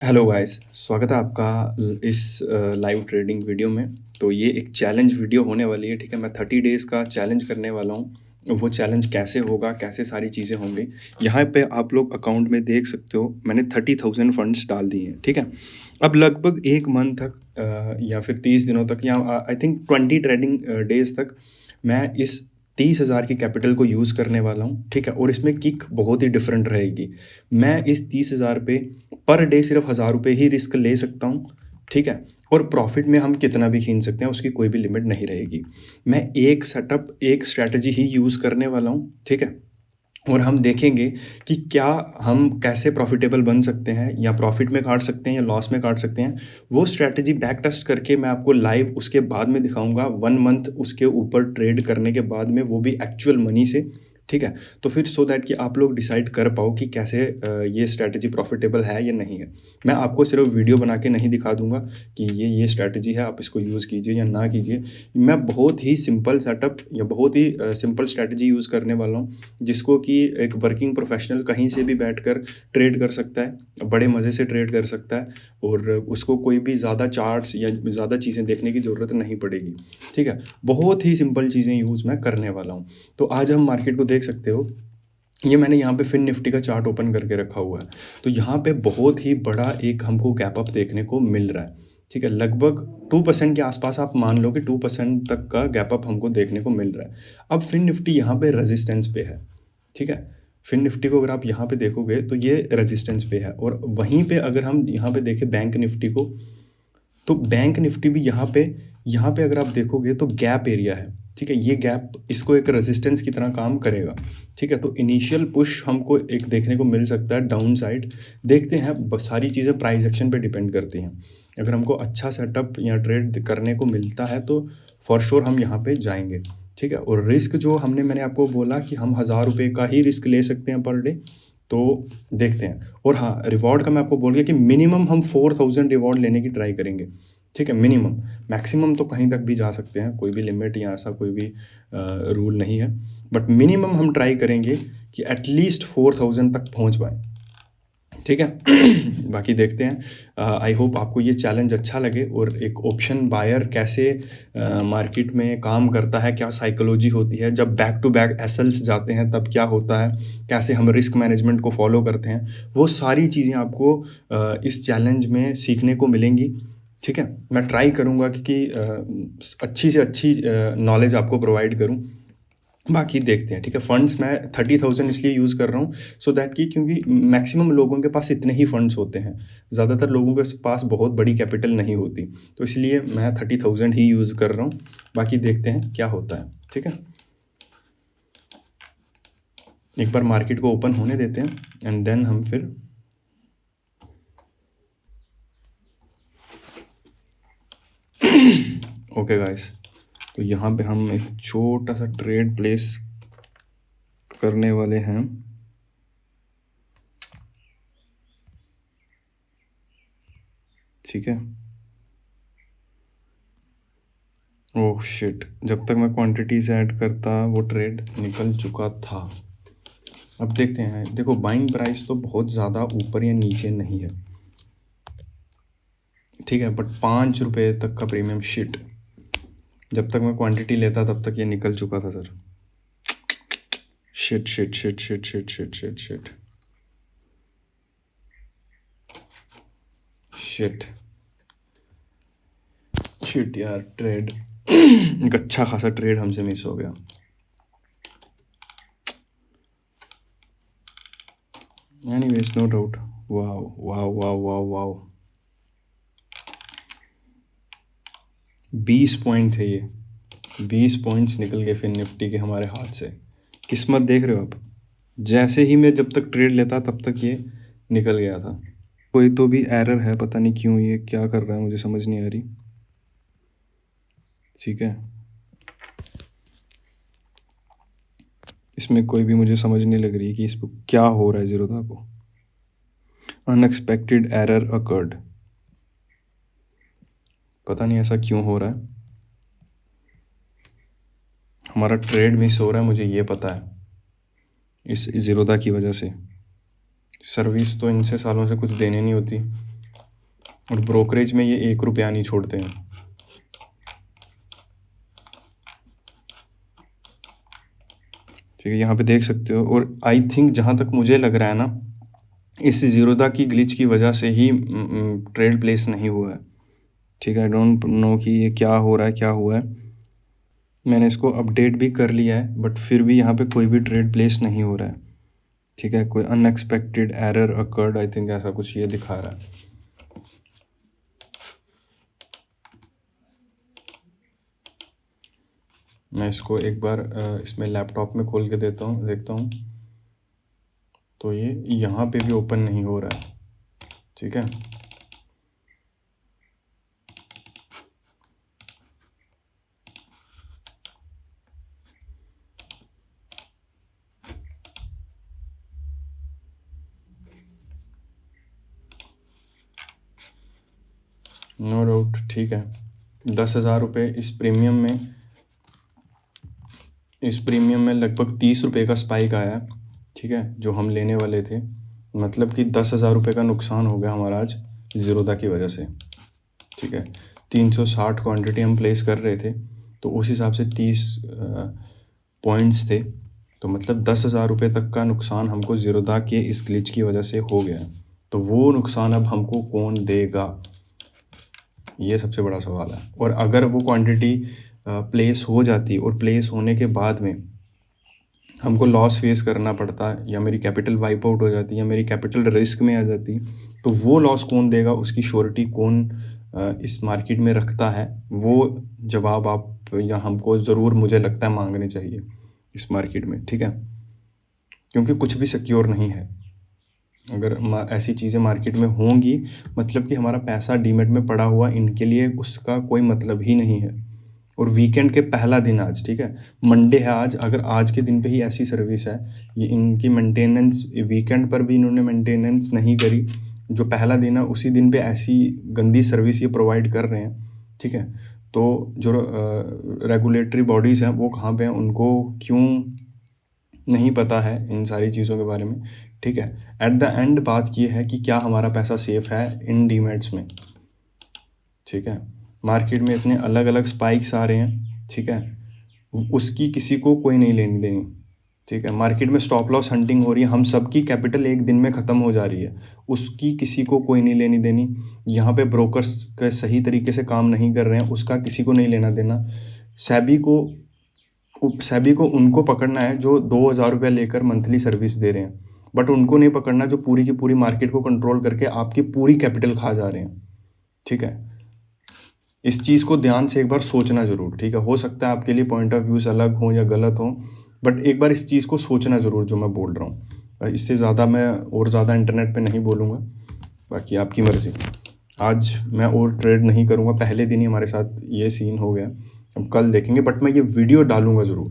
Hello guys, स्वागत है आपका इस लाइव ट्रेडिंग वीडियो में। तो ये एक चैलेंज वीडियो होने वाली है, ठीक है। मैं 30 डेज़ का चैलेंज करने वाला हूँ। वो चैलेंज कैसे होगा, कैसे सारी चीज़ें होंगी, यहाँ पे आप लोग अकाउंट में देख सकते हो। मैंने 30,000 फंड्स डाल दिए हैं, ठीक है। अब लगभग 1 मंथ तक या फिर 30 दिनों तक या आई थिंक 20 ट्रेडिंग डेज़ तक मैं इस 30,000 की कैपिटल को यूज़ करने वाला हूँ, ठीक है। और इसमें किक बहुत ही डिफरेंट रहेगी। मैं इस 30,000 पे पर डे सिर्फ 1,000 रुपये ही रिस्क ले सकता हूँ, ठीक है। और प्रॉफिट में हम कितना भी खींच सकते हैं, उसकी कोई भी लिमिट नहीं रहेगी। मैं एक सेटअप, एक स्ट्रैटेजी ही यूज़ करने वाला हूँ, ठीक है। और हम देखेंगे कि क्या हम कैसे प्रॉफिटेबल बन सकते हैं, या प्रॉफिट में काट सकते हैं या लॉस में काट सकते हैं। वो स्ट्रैटेजी बैक टेस्ट करके मैं आपको लाइव उसके बाद में दिखाऊंगा, 1 मंथ उसके ऊपर ट्रेड करने के बाद में, वो भी एक्चुअल मनी से, ठीक है। तो फिर सो दैट कि आप लोग डिसाइड कर पाओ कि कैसे ये स्ट्रैटेजी प्रॉफिटेबल है या नहीं है। मैं आपको सिर्फ वीडियो बना के नहीं दिखा दूंगा कि ये स्ट्रैटेजी है, आप इसको यूज़ कीजिए या ना कीजिए। मैं बहुत ही सिंपल सेटअप या बहुत ही सिंपल स्ट्रैटेजी यूज़ करने वाला हूँ, जिसको कि एक वर्किंग प्रोफेशनल कहीं से भी बैठकर ट्रेड कर सकता है, बड़े मज़े से ट्रेड कर सकता है। और उसको कोई भी ज़्यादा चार्ट्स या ज़्यादा चीज़ें देखने की ज़रूरत नहीं पड़ेगी, ठीक है। बहुत ही सिंपल चीज़ें यूज़ मैं करने वाला हूँ। तो आज हम मार्केट को देख सकते हो। ये मैंने यहाँ पे फिन निफ्टी का चार्ट ओपन करके रखा हुआ है। तो यहाँ पे बहुत ही बड़ा एक हमको गैप अप देखने को मिल रहा है, ठीक है। लगभग 2% के आसपास आप मान लो कि 2% तक का गैप अप हमको देखने को मिल रहा है। अब फिन निफ्टी यहाँ पे रेजिस्टेंस पे है, ठीक है। फिन निफ्टी को अगर आप यहाँ पे देखोगे तो ये रेजिस्टेंस पे है। और वहीं पे अगर हम यहाँ पे देखें बैंक निफ्टी को, तो बैंक निफ्टी भी यहाँ पे अगर आप देखोगे तो गैप एरिया है, ठीक है। ये गैप इसको एक रेजिस्टेंस की तरह काम करेगा, ठीक है। तो इनिशियल पुश हमको एक देखने को मिल सकता है डाउन साइड। देखते हैं, सारी चीज़ें प्राइस एक्शन पे डिपेंड करती हैं। अगर हमको अच्छा सेटअप या ट्रेड करने को मिलता है तो फॉर श्योर हम यहाँ पे जाएंगे, ठीक है। और रिस्क जो मैंने आपको बोला कि हम 1,000 रुपये का ही रिस्क ले सकते हैं पर डे, तो देखते हैं। और हाँ, रिवॉर्ड का मैं आपको बोल गया कि मिनिमम हम 4,000 रिवॉर्ड लेने की ट्राई करेंगे, ठीक है। मिनिमम, मैक्सिमम तो कहीं तक भी जा सकते हैं, कोई भी लिमिट या ऐसा कोई भी रूल नहीं है। बट मिनिमम हम ट्राई करेंगे कि एटलीस्ट 4,000 तक पहुंच पाए, ठीक है। बाकी देखते हैं। आई होप आपको ये चैलेंज अच्छा लगे। और एक ऑप्शन बायर कैसे मार्केट में काम करता है, क्या साइकोलॉजी होती है, जब बैक टू बैक एसएल्स जाते हैं तब क्या होता है, कैसे हम रिस्क मैनेजमेंट को फॉलो करते हैं, वो सारी चीज़ें आपको इस चैलेंज में सीखने को मिलेंगी, ठीक है। मैं ट्राई करूँगा कि अच्छी से अच्छी नॉलेज आपको प्रोवाइड करूँ। बाकी देखते हैं, ठीक है। फंड्स मैं 30,000 इसलिए यूज़ कर रहा हूँ सो दैट कि क्योंकि मैक्सिमम लोगों के पास इतने ही फंड्स होते हैं। ज़्यादातर लोगों के पास बहुत बड़ी कैपिटल नहीं होती, तो इसलिए मैं 30,000 ही यूज़ कर रहा हूँ। बाकी देखते हैं क्या होता है, ठीक है। एक बार मार्केट को ओपन होने देते हैं एंड देन हम फिर ओके गाइस, तो यहाँ पे हम एक छोटा सा ट्रेड प्लेस करने वाले हैं, ठीक है। ओह शिट, जब तक मैं क्वांटिटीज ऐड करता वो ट्रेड निकल चुका था। अब देखते हैं, देखो बाइंग प्राइस तो बहुत ज़्यादा ऊपर या नीचे नहीं है, ठीक है। बट 5 रुपये तक का प्रीमियम, शिट। जब तक मैं क्वांटिटी लेता तब तक ये निकल चुका था sir. Shit shit shit shit shit shit shit shit shit shit यार, ट्रेड एक अच्छा खासा ट्रेड हमसे मिस हो गया। Anyways, no doubt. Wow wow wow wow wow, 20 point थे ये, 20 पॉइंट्स निकल गए फिर निफ्टी के हमारे हाथ से। किस्मत देख रहे हो आप, जैसे ही मैं जब तक ट्रेड लेता तब तक ये निकल गया था। कोई तो भी एरर है, पता नहीं क्यों ये क्या कर रहा है, मुझे समझ नहीं आ रही, ठीक है। इसमें कोई भी मुझे समझ नहीं लग रही कि इस पर क्या हो रहा है। ज़ीरोधा को अनएक्सपेक्टेड एरर अकर्ड, पता नहीं ऐसा क्यों हो रहा है। हमारा ट्रेड मिस हो रहा है, मुझे ये पता है, इस ज़ीरोधा की वजह से। सर्विस तो इनसे सालों से कुछ देने नहीं होती, और ब्रोकरेज में ये 1 रुपया नहीं छोड़ते हैं। ठीक है, यहाँ पे देख सकते हो। और आई थिंक जहाँ तक मुझे लग रहा है ना, इस ज़ीरोधा की ग्लिच की वजह से ही ट्रेड प्लेस नहीं हुआ है। ठीक है, आई डोंट नो कि ये क्या हो रहा है, क्या हुआ है। मैंने इसको अपडेट भी कर लिया है, बट फिर भी यहाँ पे कोई भी ट्रेड प्लेस नहीं हो रहा है। ठीक है, कोई unexpected error occurred, I think ऐसा कुछ ये दिखा रहा है। मैं इसको एक बार इसमें लैपटॉप में खोल के देखता हूँ। तो ये यहाँ पे भी ओपन नहीं हो रहा है। ठीक है, नो डाउट। ठीक है, 10,000 रुपये इस प्रीमियम में लगभग 30 रुपये का स्पाइक आया। ठीक है, जो हम लेने वाले थे, मतलब कि 10,000 रुपये का नुकसान हो गया हमारा आज ज़ीरोधा की वजह से। ठीक है, 360 क्वांटिटी हम प्लेस कर रहे थे, तो उस हिसाब से 30 पॉइंट्स थे, तो मतलब 10,000 रुपये तक का नुकसान हमको ज़ीरोधा के इस ग्लिच की वजह से हो गया। तो वो नुकसान अब हमको कौन देगा, ये सबसे बड़ा सवाल है। और अगर वो क्वांटिटी प्लेस हो जाती और प्लेस होने के बाद में हमको लॉस फेस करना पड़ता, या मेरी कैपिटल वाइप आउट हो जाती, या मेरी कैपिटल रिस्क में आ जाती, तो वो लॉस कौन देगा, उसकी श्योरिटी कौन इस मार्केट में रखता है, वो जवाब आप या हमको ज़रूर, मुझे लगता है, मांगने चाहिए इस मार्केट में। ठीक है, क्योंकि कुछ भी सिक्योर नहीं है। अगर ऐसी चीज़ें मार्केट में होंगी, मतलब कि हमारा पैसा डीमेट में पड़ा हुआ, इनके लिए उसका कोई मतलब ही नहीं है। और वीकेंड के पहला दिन आज, ठीक है, मंडे है आज, अगर आज के दिन पे ही ऐसी सर्विस है, ये इनकी मेंटेनेंस, वीकेंड पर भी इन्होंने मेंटेनेंस नहीं करी, जो पहला दिन है उसी दिन पे ऐसी गंदी सर्विस ये प्रोवाइड कर रहे हैं। ठीक है, तो जो रेगुलेटरी बॉडीज़ हैं वो कहाँ पे हैं, उनको क्यों नहीं पता है इन सारी चीज़ों के बारे में। ठीक है, एट द एंड बात ये है कि क्या हमारा पैसा सेफ़ है इन डीमेट्स में। ठीक है, मार्केट में इतने अलग अलग स्पाइक्स आ रहे हैं। ठीक है, उसकी किसी को कोई नहीं लेनी देनी। ठीक है, मार्केट में स्टॉप लॉस हंटिंग हो रही है, हम सबकी कैपिटल एक दिन में ख़त्म हो जा रही है, उसकी किसी को कोई नहीं लेनी देनी। यहाँ पे ब्रोकर्स का सही तरीके से काम नहीं कर रहे हैं, उसका किसी को नहीं लेना देना। सेबी को उनको पकड़ना है जो 2,000 रुपये लेकर मंथली सर्विस दे रहे हैं, बट उनको नहीं पकड़ना जो पूरी की पूरी मार्केट को कंट्रोल करके आपकी पूरी कैपिटल खा जा रहे हैं। ठीक है, इस चीज़ को ध्यान से एक बार सोचना ज़रूर। ठीक है, हो सकता है आपके लिए पॉइंट ऑफ व्यूज़ अलग हों या गलत हों, बट एक बार इस चीज़ को सोचना ज़रूर जो मैं बोल रहा हूँ। इससे ज़्यादा मैं और ज़्यादा इंटरनेट पे नहीं बोलूँगा, बाकी आपकी मर्ज़ी। आज मैं और ट्रेड नहीं करूँगा, पहले दिन ही हमारे साथ ये सीन हो गया, अब कल देखेंगे, बट मैं ये वीडियो डालूँगा ज़रूर।